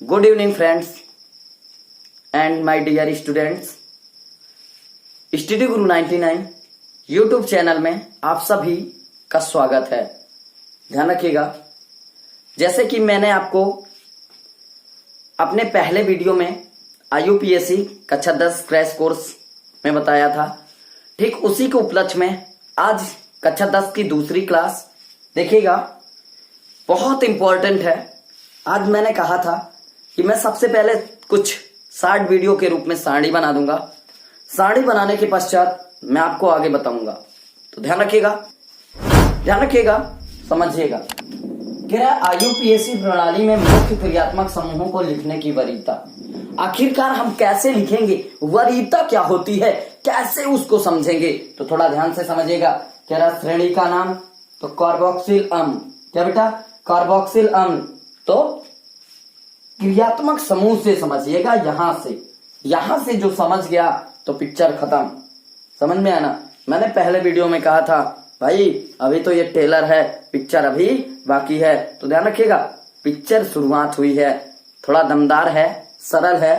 Good evening friends and my dear students. Study Guru 99 YouTube channel में आप सभी का स्वागत है। ध्यान रखिएगा, जैसे कि मैंने आपको अपने पहले वीडियो में IUPAC कक्षा 10 क्रैश कोर्स में बताया था, ठीक उसी के उपलक्ष्य में आज कक्षा 10 की दूसरी क्लास देखिएगा, बहुत इंपॉर्टेंट है। आज मैंने कहा था कि मैं सबसे पहले कुछ शॉर्ट वीडियो के रूप में सारणी बना दूंगा। सारणी बनाने के पश्चात मैं आपको आगे बताऊंगा, तो ध्यान रखिएगा, समझिएगा। कह रहा है IUPAC प्रणाली में मुख्य क्रियात्मक समूहों को लिखने की वरीयता। आखिरकार हम कैसे लिखेंगे, वरीयता क्या होती है, कैसे उसको समझेंगे, तो थोड़ा ध्यान से समझिएगा। कह रहा श्रेणी का नाम तो कार्बोक्सिल अम्ल, क्या बेटा कार्बोक्सिल अम्ल। तो क्रियात्मक समूह से समझिएगा, यहां से जो समझ गया तो पिक्चर खत्म। समझ में आना, मैंने पहले वीडियो में कहा था भाई अभी तो ये टेलर है, पिक्चर अभी बाकी है। तो ध्यान रखिएगा, पिक्चर शुरुआत हुई है, थोड़ा दमदार है, सरल है,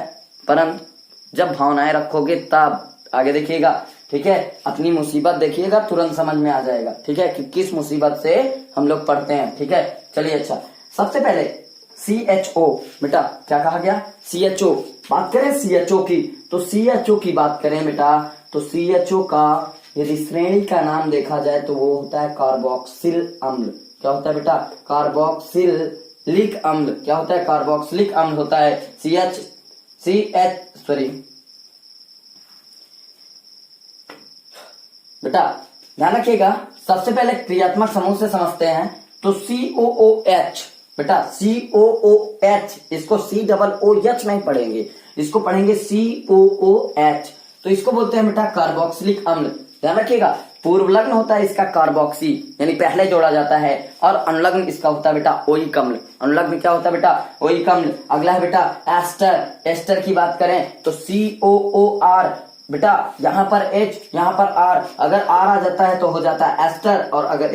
परंतु जब भावनाएं रखोगे तब आगे देखिएगा। ठीक है, अपनी मुसीबत देखिएगा, तुरंत समझ में आ जाएगा। ठीक है, कि किस मुसीबत से हम लोग पढ़ते हैं। ठीक है, चलिए। अच्छा, सबसे पहले CHO बेटा क्या कहा गया, CHO। बात करें CHO की, तो CHO की बात करें बेटा, तो CHO का यदि श्रेणी का नाम देखा जाए तो वो होता है कार्बोक्सिल अम्ल। क्या होता है बेटा, कार्बोक्सिलिक अम्ल। क्या होता है, कार्बोक्सिलिक अम्ल होता है। बेटा ध्यान रखिएगा, सबसे पहले क्रियात्मक समूह से समझते हैं। तो COOH बेटा, COOH, इसको COOH नहीं पढ़ेंगे, इसको पढ़ेंगे COOH। तो इसको बोलते हैं बेटा कार्बोक्सिलिक अम्ल। ध्यान रखिएगा, पूर्वलग्न होता है इसका कार्बोक्सी, यानी पहले जोड़ा जाता है, और अनुलग्न इसका होता है बेटा ओइक अम्ल। अनुलग्न क्या होता है बेटा, ओइक अम्ल। अगला है बेटा एस्टर। एस्टर की बात करें तो COOR बेटा, यहाँ पर H, यहाँ पर R। अगर R आ जाता है तो हो जाता है एस्टर, और अगर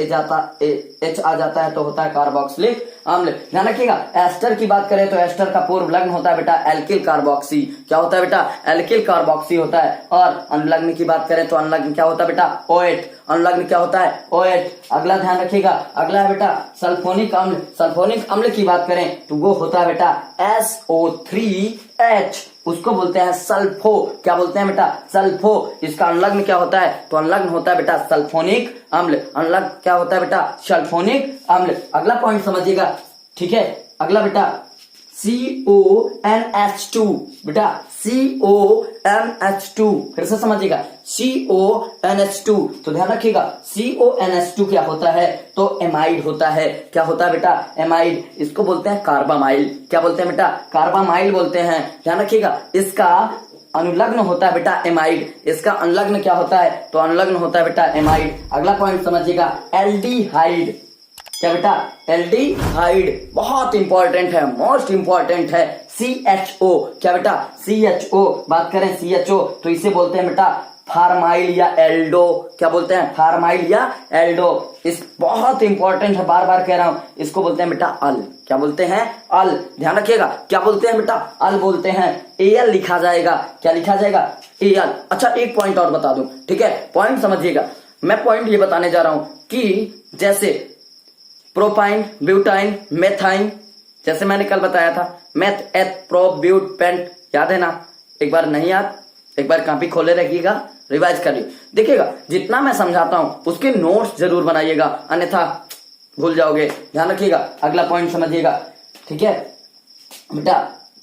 H आ जाता है तो होता है कार्बोक्सिलिक अम्ल। ध्यान रखिएगा, एस्टर की बात करें तो एस्टर का पूर्व लग्न होता है बेटा एल्किल कार्बोक्सी। क्या होता है बेटा, एल्किल कार्बोक्सी होता है। और अनुलग्न की बात करें तो अनुलग्न क्या होता है बेटा, OH। अनुलग्न क्या होता है, OH। अगला ध्यान रखिएगा, अगला है बेटा सल्फोनिक अम्ल। सल्फोनिक अम्ल की बात करें तो वो होता है बेटा SO3H, उसको बोलते हैं सल्फो। क्या बोलते हैं बेटा, सल्फो। इसका अनुलग्न क्या होता है, तो अनुलग्न होता है बेटा सल्फोनिक अम्ल। अनुलग्न क्या होता है बेटा, सल्फोनिक अम्ल। अगला पॉइंट समझिएगा। ठीक है, अगला बेटा CONH2 बेटा, CONH2 फिर से समझिएगा, CONH2। तो ध्यान रखिएगा, CONH2 क्या होता है, तो एमाइड होता है। क्या होता है बेटा, एमाइड। इसको बोलते हैं कार्बामाइल। क्या बोलते हैं बेटा, कार्बामाइल बोलते हैं। ध्यान रखिएगा, इसका अनुलग्न होता है बेटा एमाइड, इसका अनुलग्न क्या होता है, तो अनुलग्न होता है बेटा एमाइड। अगला पॉइंट समझिएगा, एल्डिहाइड। क्या बेटा, एल्डिहाइड बहुत इंपॉर्टेंट है, मोस्ट इंपॉर्टेंट है। CHO। क्या बेटा, CHO। बात करें CHO तो इसे बोलते हैं बेटा फार्माइल या एल्डो। क्या बोलते हैं, फार्माइल या एल्डो। इस बहुत इंपॉर्टेंट है, बार बार कह रहा हूं, इसको बोलते हैं बेटा अल। क्या बोलते हैं, अल। ध्यान रखिएगा, क्या बोलते हैं बेटा, अल बोलते हैं। AL लिखा जाएगा। क्या लिखा जाएगा, AL। अच्छा, एक पॉइंट और बता दूं। ठीक है, पॉइंट समझिएगा। मैं पॉइंट ये बताने जा रहा हूं कि जैसे प्रोपाइन, ब्यूटाइन, मेथाइन, जैसे मैंने कल बताया था, मेथ, एथ, प्रो, ब्यूट, पेंट, याद है ना। एक बार नहीं याद, एक बार कॉपी खोले रखिएगा, रिवाइज करिए, देखिएगा जितना मैं समझाता हूं उसके नोट्स जरूर बनाइएगा, अन्यथा भूल जाओगे। ध्यान रखिएगा, अगला पॉइंट समझिएगा। ठीक है बेटा,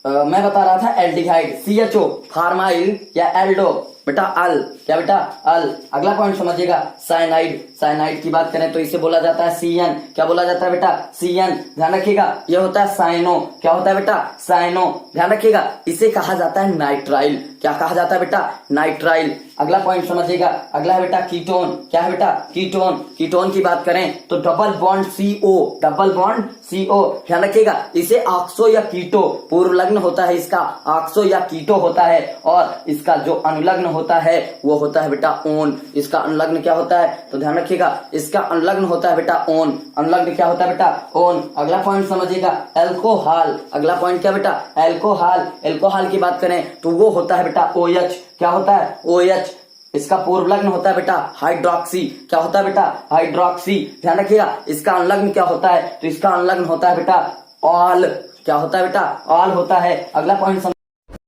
मैं बता रहा था एल्डिहाइड, CHO, फार्माइल या एल्डो बेटा अल। क्या बेटा, अल। अगला पॉइंट समझिएगा, साइनाइड। साइनाइड की बात करें तो इसे बोला जाता है CN। क्या बोला जाता है बेटा, CN। ध्यान रखिएगा, यह होता है साइनो। क्या होता है बेटा, साइनो। ध्यान रखिएगा, इसे कहा जाता है नाइट्राइल। क्या कहा जाता है बेटा, नाइट्राइल। अगला पॉइंट समझिएगा, अगला है बेटा कीटोन। क्या है बेटा, कीटोन। कीटोन की बात करें तो double bond CO, double bond CO, ध्यान रखिएगा इसे ऑक्सो या कीटो, पूर्व लग्न होता है इसका ऑक्सो या कीटो होता है, और इसका जो अनुलग्न होता है वो होता है बेटा ओन। इसका अनुलग्न क्या होता है, तो ध्यान रखिएगा इसका अनुलग्न होता है बेटा ओन। अनुलग्न क्या होता है बेटा, ओन। अगला पॉइंट समझिएगा, अल्कोहल। अगला पॉइंट क्या बेटा, अल्कोहल। अल्कोहल की बात करें तो वो होता है बेटा OH। क्या होता है, OH। इसका पूर्व लग्न होता है बेटा हाइड्रोक्सी। क्या होता है बेटा, हाइड्रोक्सी। ध्यान रखिएगा इसका अनुलग्न क्या होता है, तो इसका अनुलग्न होता है बेटा ऑल। क्या होता है बेटा, ऑल होता है। अगला पॉइंट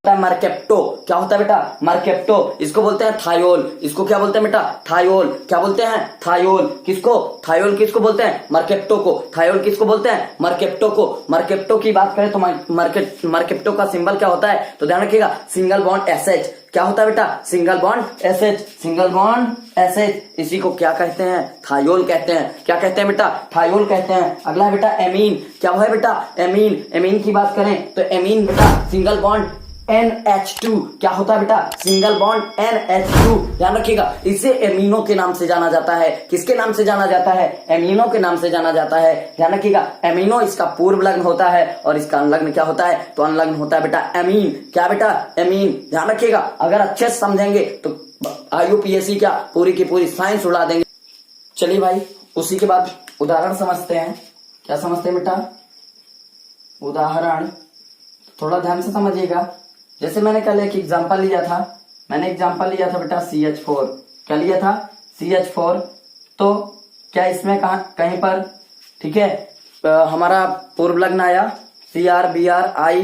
मरकेप्टो। क्या होता है बेटा, मरकेप्टो। इसको बोलते हैं थायोल। इसको क्या बोलते हैं बेटा, थायोल। क्या बोलते हैं, थायोल। किसको, थायोल किसको बोलते हैं, मरकेप्टो को। थायोल किसको बोलते हैं, मरकेप्टो को। मरकेप्टो की बात करें तो मरकेप्टो का सिंबल क्या होता है, तो ध्यान रखिएगा सिंगल बॉन्ड SH। क्या होता है बेटा, single bond SH, single bond SH। इसी को क्या कहते हैं, थायोल कहते हैं। क्या कहते हैं बेटा, थायोल कहते हैं। अगला है बेटा एमीन। क्या है बेटा, एमीन। एमीन की बात करें तो एमीन बेटा सिंगल बॉन्ड NH2। क्या होता है बेटा, सिंगल बॉन्ड NH2। ध्यान रखिएगा इसे एमिनो के नाम से जाना जाता है। किसके नाम से जाना जाता है, एमिनो के नाम से जाना जाता है। ध्यान रखिएगा एमिनो इसका पूर्व लग्न होता है और इसका अनुलग्न क्या होता है, तो अनुलग्न होता है बेटा एमीन। क्या बेटा, एमीन। ध्यान रखिएगा अगर अच्छे से समझेंगे तो IUPAC क्या पूरी की पूरी साइंस उड़ा देंगे। चलिए भाई उसी के बाद उदाहरण समझते हैं। क्या समझते हैं बेटा, उदाहरण। थोड़ा ध्यान से समझिएगा। जैसे मैंने कल एक एग्जांपल लिया था, मैंने एग्जांपल लिया था बेटा CH4। क्या लिया था, CH4। तो क्या इसमें कहीं पर, ठीक है, हमारा पूर्व लग्न आया CR BR I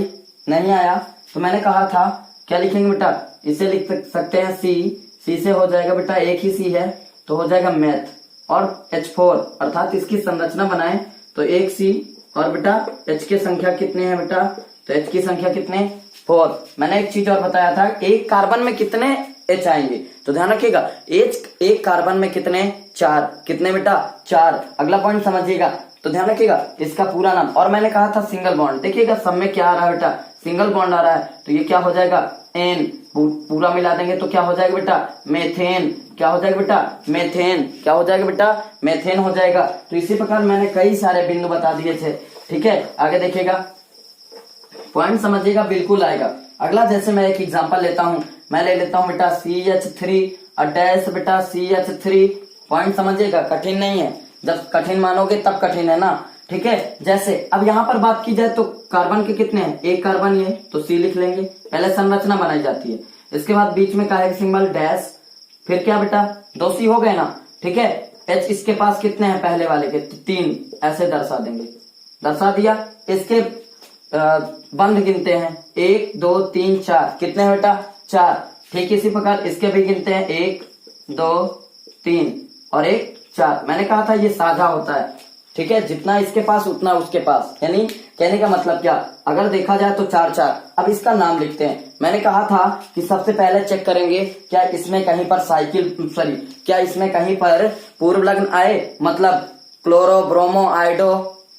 नहीं आया, तो मैंने कहा था क्या लिखेंगे बेटा, इसे लिख सकते हैं C से हो जाएगा बेटा, एक ही C है तो हो जाएगा मैथ, और H4 अर्थात इसकी संरचना बनाए तो एक C और बेटा H की संख्या कितने हैं बेटा, तो H की संख्या कितने, 4। मैंने एक चीज और बताया था, एक कार्बन में कितने H आएंगे, तो ध्यान रखिएगा एक कार्बन में कितने, 4। कितने बेटा, 4। अगला पॉइंट समझिएगा, तो ध्यान रखिएगा इसका पूरा नाम। और मैंने कहा था सिंगल बॉन्ड, देखिएगा सब में क्या आ रहा है बेटा, सिंगल बॉन्ड आ रहा है, तो ये क्या हो जाएगा N। पूरा मिला देंगे तो क्या हो जाएगा बेटा, मेथेन। क्या हो जाएगा बेटा, मेथेन। क्या हो जाएगा बेटा, मेथेन हो जाएगा। तो इसी प्रकार मैंने कई सारे बिंदु बता दिए थे, ठीक है। आगे देखिएगा, पॉइंट समझिएगा, बिल्कुल आएगा। अगला जैसे मैं एक एग्जांपल लेता हूं, मैं ले लेता हूं बेटा CH3 डैश बेटा CH3। पॉइंट समझिएगा, कठिन नहीं है, जब कठिन मानोगे तब कठिन है ना, ठीक है। जैसे अब यहाँ पर बात की जाए तो कार्बन के कितने हैं, एक कार्बन ये, तो C लिख लेंगे। पहले संरचना बनाई जाती है, इसके बाद बीच में का है सिंबल डैश, फिर क्या बेटा 2 C हो गए ना, ठीक है। H इसके पास कितने हैं, पहले वाले के 3, ऐसे दर्शा देंगे, दर्शा दिया। इसके बंद गिनते हैं 1 2 3 4, कितने हैं बेटा, 4। ठीक इसी प्रकार इसके भी गिनते हैं 1 2 3 और 1 4। मैंने कहा था ये साझा होता है, ठीक है, जितना इसके पास उतना उसके पास, यानी कहने का मतलब क्या, अगर देखा जाए तो 4 4। अब इसका नाम लिखते हैं। मैंने कहा था कि सबसे पहले चेक करेंगे क्या इसमें कहीं पर क्या इसमें कहीं पर पूर्व लग्न आए, मतलब क्लोरो ब्रोमो आयोडो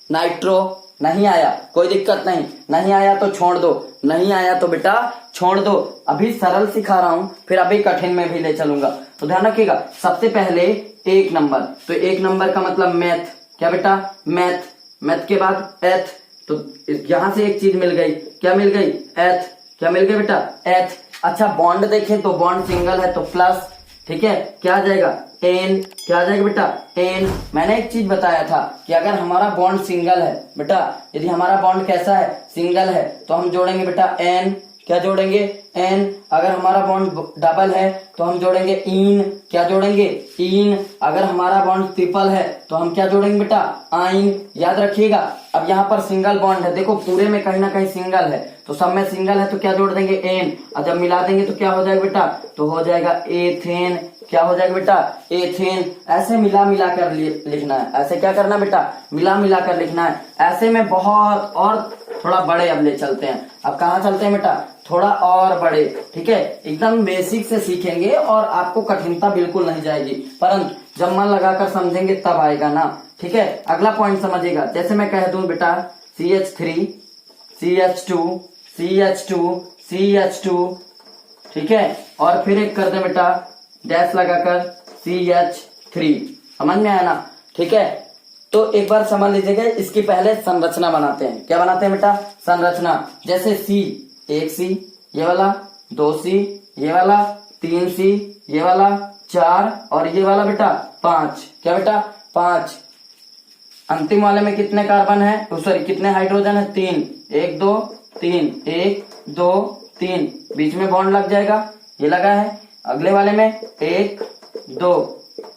नाइट्रो, नहीं आया कोई दिक्कत नहीं, नहीं आया तो छोड़ दो, नहीं आया तो बेटा छोड़ दो। अभी सरल सिखा रहा हूं, फिर अभी कठिन में भी ले चलूंगा, तो ध्यान रखिएगा। सबसे पहले 1 नंबर, तो 1 नंबर का मतलब मैथ। क्या बेटा, मैथ। मैथ के बाद एथ, तो यहां से एक चीज मिल गई, क्या मिल गई, एथ। क्या मिल गई बेटा, एथ। अच्छा बॉन्ड देखें तो बॉन्ड सिंगल है तो प्लस, ठीक है, क्या आ जाएगा एन। क्या आ जाएगा बेटा, एन। मैंने एक चीज बताया था कि अगर हमारा बॉन्ड सिंगल है बेटा, यदि हमारा बॉन्ड कैसा है, सिंगल है, तो हम जोड़ेंगे बेटा एन। क्या जोड़ेंगे, एन। अगर हमारा बॉन्ड डबल है तो हम जोड़ेंगे इन। क्या जोड़ेंगे, इन। अगर हमारा बॉन्ड ट्रिपल है तो हम क्या जोड़ेंगे बेटा, आइन। याद रखिएगा। अब यहाँ पर सिंगल बॉन्ड है, देखो पूरे में कहीं ना कहीं सिंगल है, तो सब में सिंगल है तो क्या जोड़ देंगे, एन। और जब मिला देंगे तो क्या हो जाएगा बेटा, तो हो जाएगा एथेन। क्या हो जाएगा बेटा, एथेन। ऐसे मिला मिला कर लिखना है, ऐसे क्या करना बेटा, मिला मिला कर लिखना है। ऐसे में बहुत और थोड़ा बड़े अब ले चलते हैं। अब कहाँ चलते हैं बेटा, थोड़ा और बड़े, ठीक है। एकदम बेसिक से सीखेंगे और आपको कठिनता बिल्कुल नहीं जाएगी, परंतु जब मन लगाकर समझेंगे तब आएगा ना, ठीक है। अगला पॉइंट समझिएगा। जैसे मैं कह दूं बेटा CH3 CH2 CH2 CH2 ठीक है, और फिर एक कर दे बेटा डैश लगाकर CH3। समझ में आया ना? ठीक है, तो एक बार समझ लीजिएगा, इसकी पहले संरचना बनाते हैं। क्या बनाते हैं बेटा? संरचना। जैसे C, एक C ये वाला, 2C ये वाला, 3C ये वाला, 4 और ये वाला बेटा 5। क्या बेटा? 5। अंतिम वाले में कितने कार्बन है, सॉरी कितने हाइड्रोजन है? 3। 1 2 3, 1 2 3, बीच में बॉन्ड लग जाएगा, ये लगा है। अगले वाले में 1 2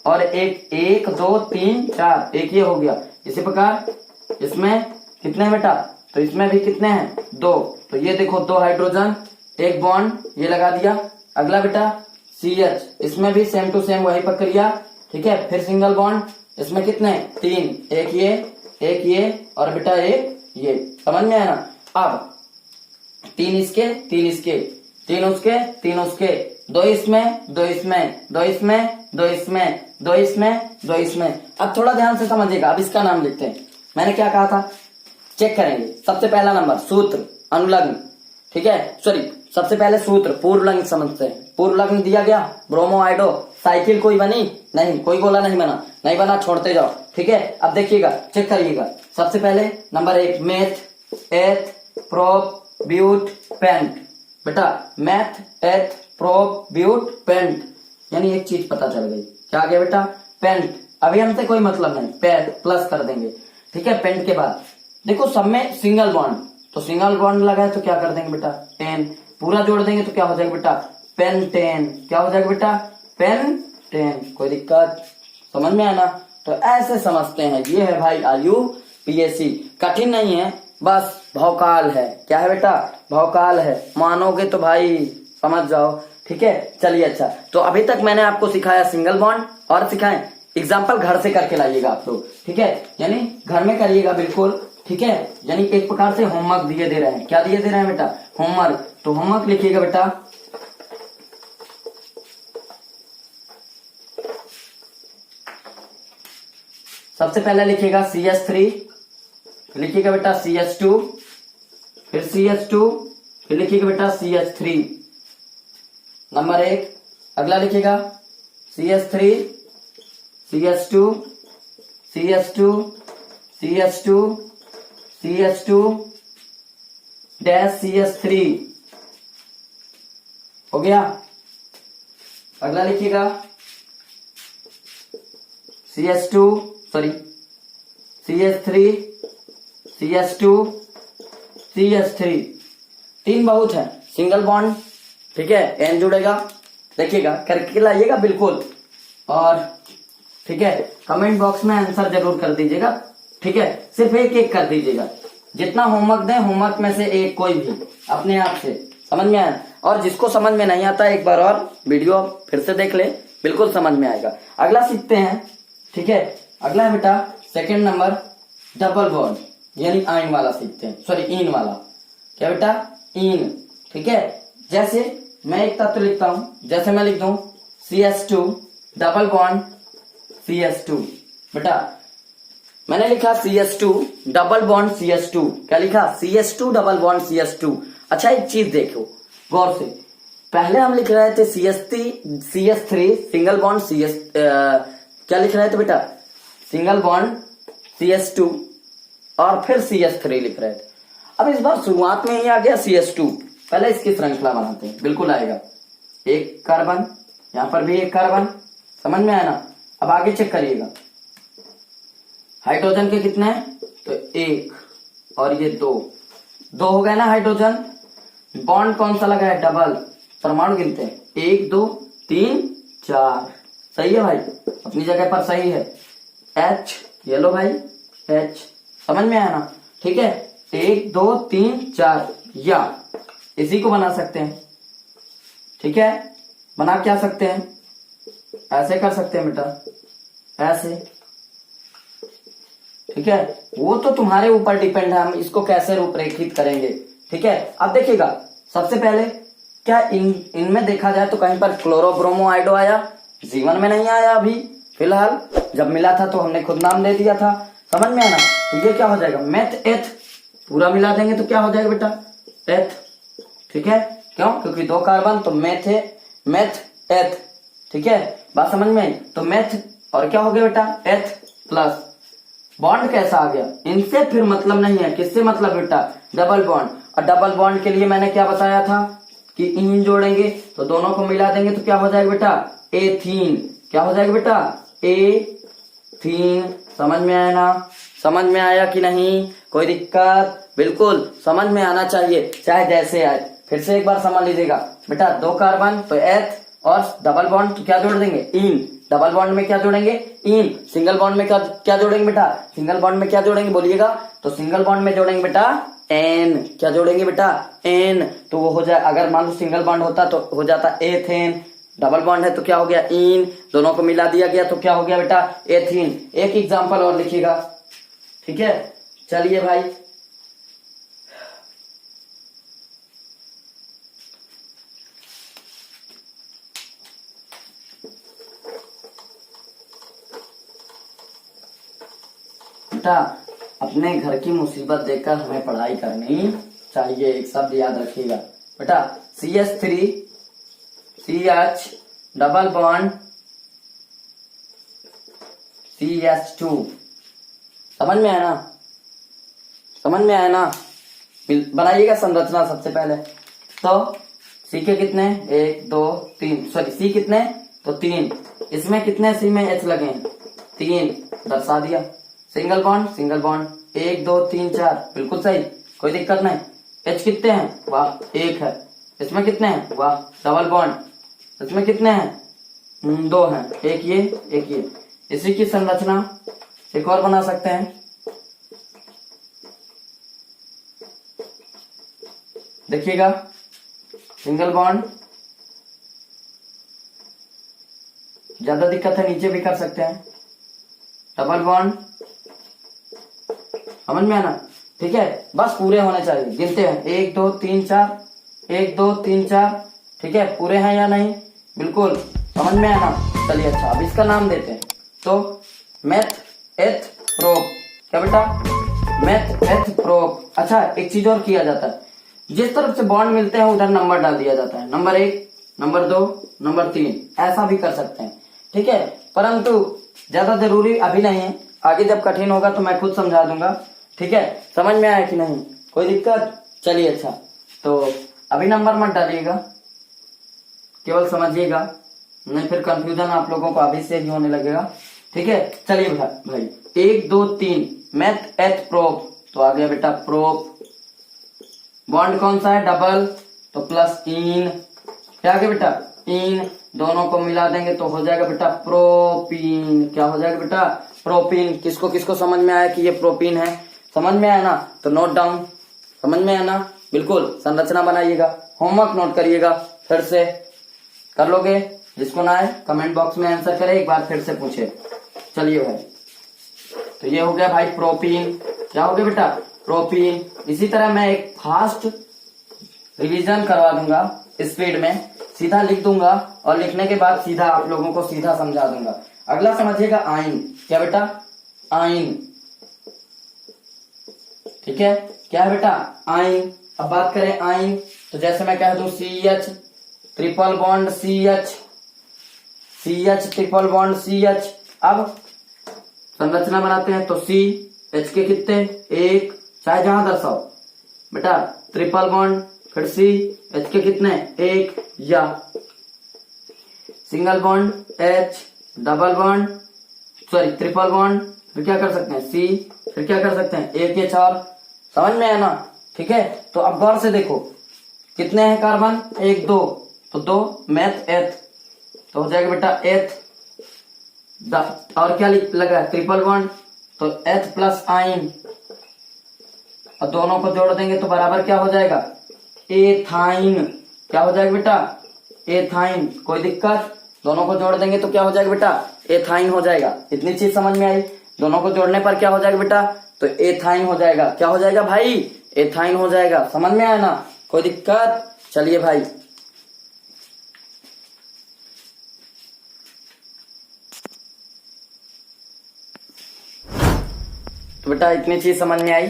और 1 2 3 4, एक ये हो गया। इसी प्रकार इसमें कितने हैं बेटा? तो इसमें भी कितने हैं? 2। तो ये देखो 2 हाइड्रोजन, एक बॉन्ड ये लगा दिया। अगला बेटा CH, इसमें भी सेम टू सेम वही प्रक्रिया। ठीक है, फिर सिंगल बॉन्ड, इसमें कितने? 3, एक ये और बेटा एक ये। समझ में आया ना? अब 3 इसके 3 इसके, 3 उसके 3 उसके, 2 इसमें 2 इसमें, 2 इसमें 2 इसमें, 2 इसमें 2 इसमें। अब थोड़ा ध्यान से समझिएगा। अब इसका नाम लिखते हैं। मैंने क्या कहा था, चेक करेंगे। सबसे पहला नंबर सूत्र अनुलग्न, ठीक है, सॉरी सबसे पहले सूत्र पूर्वलग्न समझते हैं। पूर्वलग्न दिया गया, ब्रोमोआइडो साइकिल कोई बनी? नहीं, कोई गोला नहीं बना। नहीं बना, छोड़ते जाओ। ठीक है, अब देखिएगा, चेक करिएगा। सबसे पहले number 1 meth eth prop but pent. बेटा meth eth prop but pent, यानी एक चीज पता चल गई। क्या आ गया बेटा? पेंट। अभी हमसे कोई मतलब नहीं, प्लस कर देंगे। ठीक है, पेंट के बाद देखो सब में सिंगल बॉन्ड, तो सिंगल बॉन्ड लगा है तो क्या कर देंगे बेटा? पेन। पूरा जोड़ देंगे तो क्या हो जाएगा बेटा? पेंटेन। क्या हो जाएगा बेटा? पेंटेन। कोई दिक्कत? समझ में आया ना? तो ऐसे समझते हैं। ये है भाई IUPAC, कठिन नहीं है, बस भौकाल है। क्या है बेटा? भौकाल है। मानोगे तो भाई समझ जाओ। ठीक है, चलिए। अच्छा, तो अभी तक मैंने आपको सिखाया सिंगल बॉन्ड, और सिखाएं एग्जाम्पल घर से करके लाइएगा आप लोग। ठीक है, यानी घर में करिएगा बिल्कुल। ठीक है, यानी एक प्रकार से होमवर्क दिए दे रहे हैं। क्या दिए दे रहे हैं बेटा? होमवर्क। तो होमवर्क लिखिएगा बेटा। सबसे पहले लिखिएगा CH3, लिखिएगा बेटा CH2, फिर CH2, फिर लिखिएगा बेटा CH3, नंबर 1। अगला लिखिएगा CH3, CH2, CH2, CH2, CH2 dash CH3 हो गया। अगला लिखिएगा CH2, sorry CH3, CH2, CH3। 3 बहुत है, सिंगल बॉन्ड। ठीक है, एन जुड़ेगा। देखिएगा करके लाइएगा बिल्कुल। और ठीक है, कमेंट बॉक्स में आंसर जरूर कर दीजिएगा। ठीक है, सिर्फ एक एक कर दीजिएगा। जितना होमवर्क दें, होमवर्क में से एक कोई भी अपने आप से। समझ में आया? और जिसको समझ में नहीं आता एक बार और वीडियो फिर से देख ले, बिल्कुल समझ में आएगा। अगला सीखते हैं। ठीक है, अगला है बेटा सेकंड नंबर डबल बॉन्ड, यानी आइन वाला सीखते हैं, सॉरी इन वाला। क्या बेटा? इन। ठीक है, जैसे मैं एक तत्व लिखता हूं, जैसे मैं लिख दूं CH2 डबल बॉन्ड CH2। बेटा मैंने लिखा CH2 डबल बॉन्ड CH2। क्या लिखा? CH2 double bond CH2। अच्छा, एक चीज देखो गौर से। पहले हम लिख रहे थे CH3 सिंगल बॉन्ड क्या लिख रहे थे बेटा? सिंगल बॉन्ड CH2 और फिर CH3 लिख रहे थे। अब इस बार शुरुआत में ही आ गया CH2। पहले इसकी श्रृंखला बनाते हैं, बिल्कुल आएगा। एक कार्बन, यहां पर भी एक कार्बन। समझ में आया ना? अब आगे चेक करिएगा, हाइड्रोजन के कितने हैं? तो 1 और ये 2 हो गए ना हाइड्रोजन। बॉन्ड कौन सा लगा है? डबल। परमाणु गिनते हैं, 1 2 3 4। सही है भाई, अपनी जगह पर सही है। H, ये लो भाई H। समझ में आया ना? ठीक है, 1 2 3 4, या इसी को बना सकते हैं। ठीक है, बना क्या सकते हैं? ऐसे कर सकते हैं बेटा, ऐसे। ठीक है, वो तो तुम्हारे ऊपर डिपेंड है, हम इसको कैसे रूपरेखित करेंगे। ठीक है, अब देखिएगा सबसे पहले क्या इनमें देखा जाए तो कहीं पर क्लोरोब्रोमोआइडो आया? जीवन में नहीं आया अभी फिलहाल। जब मिला था तो हमने खुद नाम दे दिया था। समझ में आना? तो ये क्या हो जाएगा? मेथ एथ। पूरा मिला देंगे तो क्या हो जाएगा बेटा? एथ। ठीक है, क्यों? क्योंकि 2 कार्बन तो मेथ एथ, ठीक है, बात समझ में आई। तो मेथ और क्या हो गया बेटा, एथ प्लस बॉन्ड कैसा आ गया, इनसे फिर मतलब नहीं है, किससे मतलब बेटा, डबल बॉन्ड। और डबल बॉन्ड के लिए मैंने क्या बताया था कि इन जोड़ेंगे तो दोनों को मिला देंगे तो क्या हो जाएगा बेटा, एथीन। क्या हो जाएगा बेटा, एथीन। समझ में आया ना, समझ में आया कि नहीं, कोई दिक्कत? बिल्कुल समझ में आना चाहिए, चाहे जैसे आए। फिर से एक बार समझ लीजिएगा बेटा, 2 कार्बन तो एथ और डबल बॉन्ड तो क्या जोड़ देंगे, इन। डबल बॉन्ड में क्या जोड़ेंगे, इन। सिंगल बॉन्ड में क्या जोड़ेंगे बेटा, सिंगल बॉन्ड में क्या जोड़ेंगे बोलिएगा, तो सिंगल बॉन्ड में जोड़ेंगे बेटा एन। क्या जोड़ेंगे बेटा, एन। तो वो हो जाए, अगर मान लो सिंगल बॉन्ड होता तो हो जाता एथेन, डबल बॉन्ड है तो क्या हो गया, इन। दोनों को मिला दिया गया तो क्या हो गया बेटा, एथीन। एक एग्जाम्पल और लिखिएगा, ठीक है। चलिए भाई, बेटा अपने घर की मुसीबत देखकर हमें पढ़ाई करनी चाहिए। एक शब्द याद रखिएगा बेटा, CH3 CH double bond CH2। समझ में आया ना, समझ में आया ना। बनाइएगा संरचना सबसे पहले। तो सी के कितने, 1 2 3, सॉरी सी कितने तो 3, इसमें कितने सी में एच लगे, 3, दर्शा दिया। सिंगल बॉन्ड 1 2 3 4, बिल्कुल सही, कोई दिक्कत नहीं। एच कितने हैं, वाह 1 है। इसमें कितने हैं, वाह। डबल बॉन्ड इसमें कितने हैं, 2 हैं, एक ये। इसी की संरचना एक और बना सकते हैं, देखिएगा। सिंगल बॉन्ड, ज्यादा दिक्कत है नीचे भी कर सकते हैं। डबल बॉन्ड, समझ में आना, ठीक है। बस पूरे होने चाहिए, गिनते हैं 1 2 3 4, 1 2 3 4, ठीक है। पूरे हैं या नहीं, बिल्कुल समझ में आना। चलिए अच्छा, अब इसका नाम देते हैं। तो मेथ एथ प्रोप, क्या बेटा, मेथ एथ प्रोप। अच्छा, एक चीज और किया जाता है, जिस तरफ से बॉन्ड मिलते हैं उधर नंबर डाल दिया जाता है, नंबर 1, नंबर 2, नंबर 3, ऐसा भी कर सकते हैं, ठीक है। परंतु ज्यादा जरूरी अभी नहीं है, आगे जब कठिन होगा तो मैं खुद समझा दूंगा, ठीक है। समझ में आया कि नहीं, कोई दिक्कत? चलिए अच्छा, तो अभी नंबर मत डालिएगा, केवल समझिएगा, नहीं फिर कंफ्यूजन आप लोगों को अभी से ही होने लगेगा, ठीक है। चलिए भाई 1 2 3 मेथ एथ प्रोप, तो आ गया बेटा प्रोप। बॉन्ड कौन सा है, डबल, तो प्लस इन, क्या आ गया बेटा, इन। दोनों को मिला देंगे तो हो जाएगा बेटा प्रोपीन। क्या हो जाएगा बेटा, प्रोपीन। किसको किसको समझ में आया कि ये प्रोपीन है, समझ में आया ना, तो नोट डाउन, समझ में आया ना, बिल्कुल। संरचना बनाइएगा, होमवर्क नोट करिएगा, फिर से कर लोगे, जिसको ना आए कमेंट बॉक्स में आंसर करे, एक बार फिर से पूछे। चलिए भाई, तो ये हो गया भाई प्रोपीन। क्या हो गया बेटा, प्रोपीन। इसी तरह मैं एक फास्ट रिवीजन करवा दूंगा, स्पीड में सीधा लिख दूंगा और लिखने के बाद सीधा आप लोगों को सीधा समझा दूंगा। अगला समझिएगा आइन। क्या बेटा, आइन, ठीक है। क्या है बेटा, आइन। अब बात करें आइन, तो जैसे मैं कह दूं CH triple bond CH, CH triple bond CH। अब संरचना बनाते हैं, तो C H के कितने, 1, चाहे जहां दर्शाओ बेटा, ट्रिपल बॉन्ड, फिर C H के कितने, 1, या single bond H, double bond, sorry triple bond, फिर क्या कर सकते हैं C, फिर क्या कर सकते हैं 1 H और। समझ में आया ना, ठीक है। तो अब गौर से देखो, कितने हैं कार्बन, 1 2, तो 2 मेथ एथ, तो हो जाएगा बेटा एथ। और क्या लगा, ट्रिपल बॉन्ड, तो एथ प्लस आइन, और दोनों को जोड़ देंगे तो बराबर क्या हो जाएगा, एथाइन। क्या हो जाएगा बेटा, एथाइन। कोई दिक्कत, दोनों को जोड़ देंगे तो क्या हो जाएगा बेटा, एथाइन हो जाएगा। इतनी चीज समझ में आई, दोनों को जोड़ने पर क्या हो जाएगा बेटा, तो एथाइन हो जाएगा। क्या हो जाएगा भाई, एथाइन हो जाएगा। समझ में आया ना, कोई दिक्कत? चलिए भाई, तो बेटा इतनी चीज समझ में आई,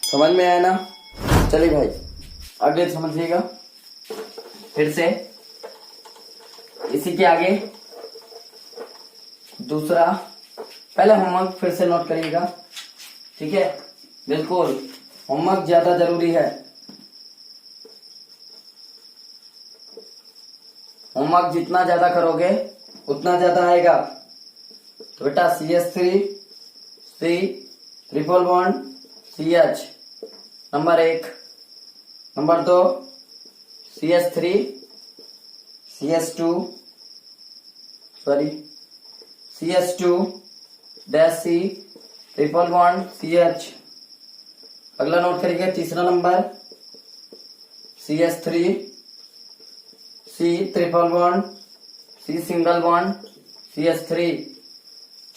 समझ में आया ना। चलिए भाई आगे समझिएगा। फिर से इसी के आगे दूसरा, पहले होमवर्क फिर से नोट करिएगा, ठीक है। बिल्कुल होमवर्क ज्यादा जरूरी है, होमवर्क जितना ज्यादा करोगे उतना ज्यादा आएगा। तो बेटा CH3 C triple bond CH number 1, number 2 CH3 CH2 CH2 dash C triple bond CH। अगला नोट करिएगा, तीसरा number CH3 C triple bond C single bond CH3।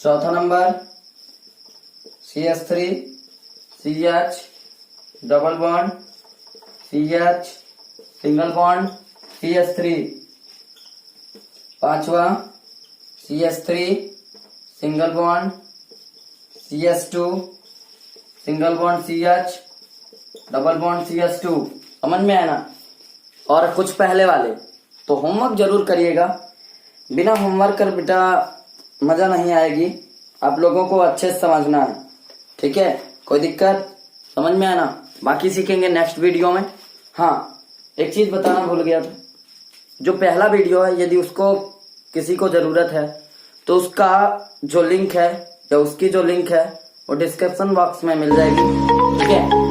चौथा number CH3 CH double bond CH single bond CH3। पांचवा CH3 single bond CH2 single bond CH double bond CH2। समझ में आया ना। और कुछ पहले वाले तो होमवर्क जरूर करिएगा, बिना होमवर्क कर बेटा मजा नहीं आएगी, आप लोगों को अच्छे से समझना है, ठीक है। कोई दिक्कत, समझ में आया ना। बाकी सीखेंगे नेक्स्ट वीडियो में। हाँ एक चीज बताना भूल गया था, जो पहला वीडियो है यदि उसको किसी को जरूरत है तो उसका जो लिंक है या उसकी जो लिंक है वो डिस्क्रिप्शन बॉक्स में मिल जाएगी, ठीक है।